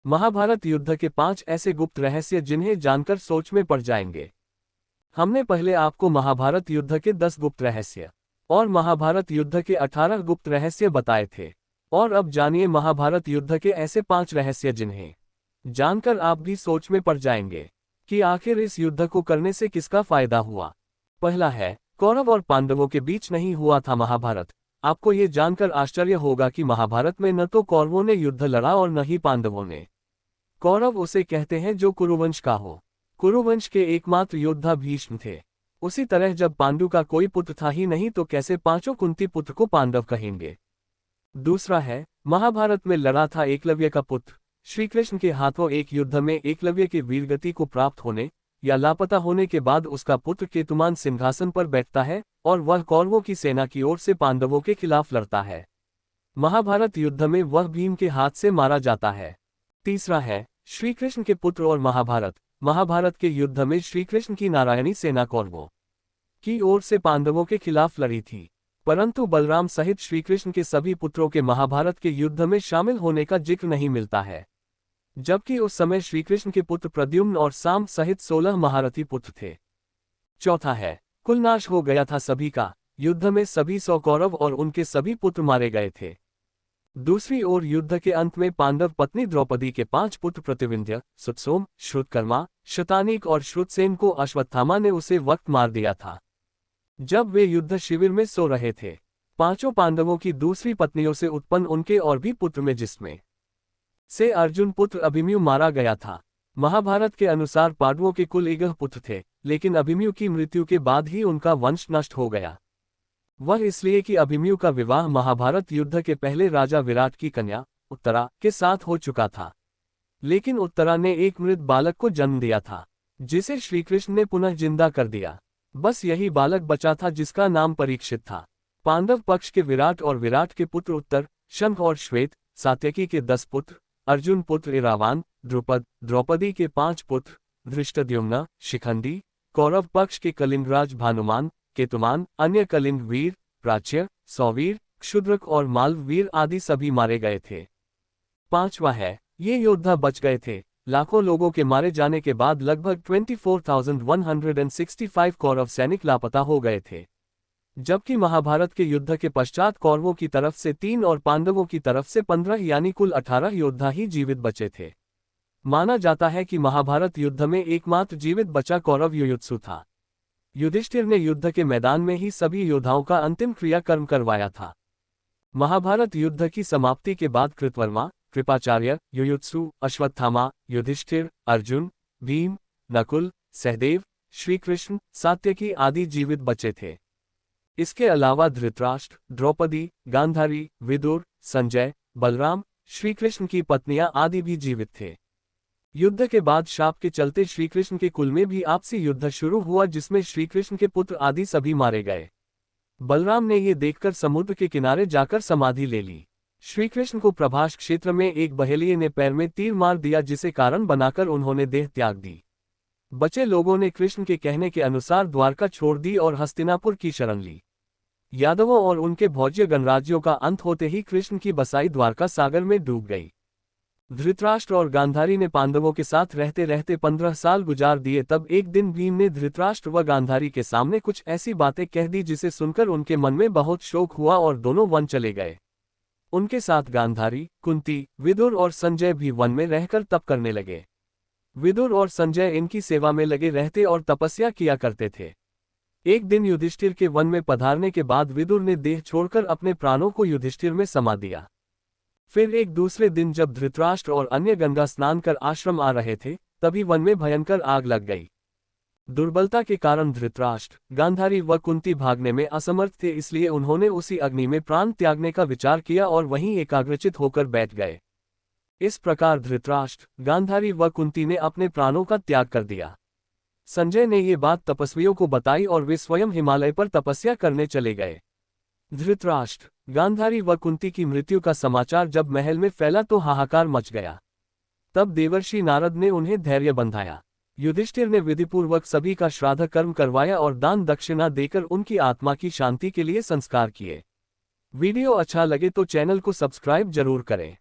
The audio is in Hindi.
महाभारत युद्ध के 5 ऐसे गुप्त रहस्य जिन्हें जानकर सोच में पड़ जाएंगे। हमने पहले आपको महाभारत युद्ध के 10 गुप्त रहस्य और महाभारत युद्ध के 18 गुप्त रहस्य बताए थे, और अब जानिए महाभारत युद्ध के ऐसे 5 रहस्य जिन्हें जानकर आप भी सोच में पड़ जाएंगे कि आखिर इस युद्ध को करने से किसका फायदा हुआ। पहला है, कौरव और पांडवों के बीच नहीं हुआ था महाभारत। आपको ये जानकर आश्चर्य होगा कि महाभारत में न तो कौरवों ने युद्ध लड़ा और न ही पांडवों ने। कौरव उसे कहते हैं जो कुरुवंश का हो। कुरुवंश के एकमात्र योद्धा भीष्म थे। उसी तरह जब पांडु का कोई पुत्र था ही नहीं तो कैसे पांचों कुंती पुत्र को पांडव कहेंगे। दूसरा है, महाभारत में लड़ा था एकलव्य का पुत्र। श्रीकृष्ण के हाथों एक युद्ध में एकलव्य के वीरगति को प्राप्त होने या लापता होने के बाद उसका पुत्र केतुमान सिंहासन पर बैठता है और वह कौरवों की सेना की ओर से पांडवों के खिलाफ लड़ता है। महाभारत युद्ध में वह भीम के हाथ से मारा जाता है। तीसरा है, श्रीकृष्ण के पुत्र और महाभारत। महाभारत के युद्ध में श्रीकृष्ण की नारायणी सेना कौरवों की ओर से पांडवों के खिलाफ लड़ी थी, परंतु बलराम सहित श्रीकृष्ण के सभी पुत्रों के महाभारत के युद्ध में शामिल होने का जिक्र नहीं मिलता है, जबकि उस समय श्रीकृष्ण के पुत्र प्रद्युम्न और साम सहित 16 महारथी पुत्र थे। चौथा है, कुल नाश हो गया था सभी का। युद्ध में सभी 100 कौरव और उनके सभी पुत्र मारे गए थे। दूसरी ओर युद्ध के अंत में पांडव पत्नी द्रौपदी के 5 पुत्र प्रतिविंध्य, सुतसोम, श्रुतकर्मा, शतानीक और श्रुतसेन को अश्वत्थामा ने उसे वक्त मार दिया था जब वे युद्ध शिविर में सो रहे थे। पांचों पांडवों की दूसरी पत्नियों से उत्पन्न उनके और भी पुत्र में जिसमें से अर्जुन पुत्र अभिमन्यु मारा गया था। महाभारत के अनुसार पांडवों के कुल 11 पुत्र थे, लेकिन अभिमन्यु की मृत्यु के बाद ही उनका वंश नष्ट हो गया। वह इसलिए कि अभिमन्यु का विवाह महाभारत युद्ध के पहले राजा विराट की कन्या उत्तरा के साथ हो चुका था, लेकिन उत्तरा ने एक मृत बालक को जन्म दिया था जिसे श्रीकृष्ण ने पुनः जिंदा कर दिया। बस यही बालक बचा था जिसका नाम परीक्षित था। पांडव पक्ष के विराट और विराट के पुत्र उत्तर, शंख और श्वेत, सात्यकी के 10 पुत्र, अर्जुन पुत्र इरावान, द्रुपद, द्रौपदी के 5 पुत्र, धृष्टद्युम्न, शिखंडी, कौरव पक्ष के कलिंगराज भानुमान, केतुमान, अन्य कलिंग वीर, प्राच्य, सौवीर, क्षुद्रक और मालवीर आदि सभी मारे गए थे। पांचवा है, ये योद्धा बच गए थे। लाखों लोगों के मारे जाने के बाद लगभग 24,165 कौरव सैनिक लापता हो गए थे, जबकि महाभारत के युद्ध के पश्चात कौरवों की तरफ से 3 और पांडवों की तरफ से 15 यानी कुल 18 योद्धा ही जीवित बचे थे। माना जाता है कि महाभारत युद्ध में एकमात्र जीवित बचा कौरव युयुत्सु था। युधिष्ठिर ने युद्ध के मैदान में ही सभी योद्धाओं का अंतिम क्रियाकर्म करवाया था। महाभारत युद्ध की समाप्ति के बाद कृतवर्मा, कृपाचार्य, युयुत्सु, अश्वत्थामा, युधिष्ठिर, अर्जुन, भीम, नकुल, सहदेव, श्रीकृष्ण, सात्यकी आदि जीवित बचे थे। इसके अलावा धृतराष्ट्र, द्रौपदी, गांधारी, विदुर, संजय, बलराम, श्रीकृष्ण की पत्नियां आदि भी जीवित थे। युद्ध के बाद शाप के चलते श्रीकृष्ण के कुल में भी आपसी युद्ध शुरू हुआ जिसमें श्रीकृष्ण के पुत्र आदि सभी मारे गए। बलराम ने ये देखकर समुद्र के किनारे जाकर समाधि ले ली। श्रीकृष्ण को प्रभास क्षेत्र में एक बहेलिये ने पैर में तीर मार दिया जिसे कारण बनाकर उन्होंने देह त्याग दी। बचे लोगों ने कृष्ण के कहने के अनुसार द्वारका छोड़ दी और हस्तिनापुर की शरण ली। यादवों और उनके भोज्य गणराज्यों का अंत होते ही कृष्ण की बसाई द्वारका सागर में डूब गई। धृतराष्ट्र और गांधारी ने पांडवों के साथ रहते रहते 15 साल गुजार दिए। तब एक दिन भीम ने धृतराष्ट्र व गांधारी के सामने कुछ ऐसी बातें कह दी जिसे सुनकर उनके मन में बहुत शोक हुआ और दोनों वन चले गए। उनके साथ गांधारी, कुंती, विदुर और संजय भी वन में रहकर तप करने लगे। विदुर और संजय इनकी सेवा में लगे रहते और तपस्या किया करते थे। एक दिन युधिष्ठिर के वन में पधारने के बाद विदुर ने देह छोड़कर अपने प्राणों को युधिष्ठिर में समा दिया। फिर एक दूसरे दिन जब धृतराष्ट्र और अन्य गंगा स्नान कर आश्रम आ रहे थे तभी वन में भयंकर आग लग गई। दुर्बलता के कारण धृतराष्ट्र, गांधारी व कुंती भागने में असमर्थ थे, इसलिए उन्होंने उसी अग्नि में प्राण त्यागने का विचार किया और वहीं एकाग्रचित होकर बैठ गए। इस प्रकार धृतराष्ट्र, गांधारी व कुंती ने अपने प्राणों का त्याग कर दिया। संजय ने ये बात तपस्वियों को बताई और वे स्वयं हिमालय पर तपस्या करने चले गए। धृतराष्ट्र, गांधारी व कुंती की मृत्यु का समाचार जब महल में फैला तो हाहाकार मच गया। तब देवर्षि नारद ने उन्हें धैर्य बंधाया। युधिष्ठिर ने विधिपूर्वक सभी का श्राद्ध कर्म करवाया और दान दक्षिणा देकर उनकी आत्मा की शांति के लिए संस्कार किए। वीडियो अच्छा लगे तो चैनल को सब्सक्राइब जरूर करें।